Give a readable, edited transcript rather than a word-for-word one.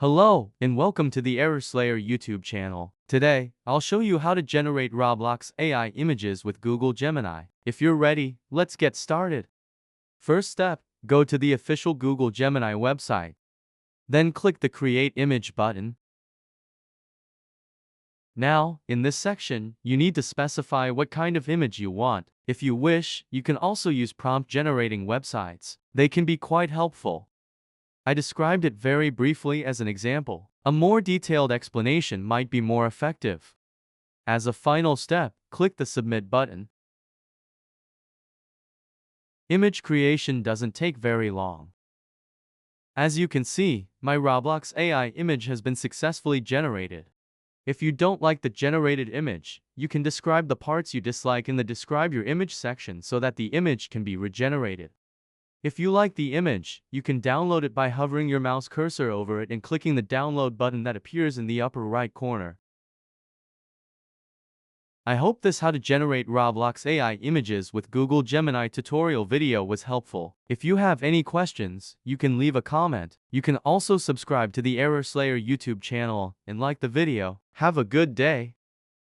Hello, and welcome to the Error Slayer YouTube channel. Today, I'll show you how to generate Roblox AI images with Google Gemini. If you're ready, let's get started. First step, go to the official Google Gemini website. Then click the Create Image button. Now, in this section, you need to specify what kind of image you want. If you wish, you can also use prompt generating websites. They can be quite helpful. I described it very briefly as an example. A more detailed explanation might be more effective. As a final step, click the Submit button. Image creation doesn't take very long. As you can see, my Roblox AI image has been successfully generated. If you don't like the generated image, you can describe the parts you dislike in the Describe Your Image section so that the image can be regenerated. If you like the image, you can download it by hovering your mouse cursor over it and clicking the download button that appears in the upper right corner. I hope this how to generate Roblox AI images with Google Gemini tutorial video was helpful. If you have any questions, you can leave a comment. You can also subscribe to the Error Slayer YouTube channel and like the video. Have a good day.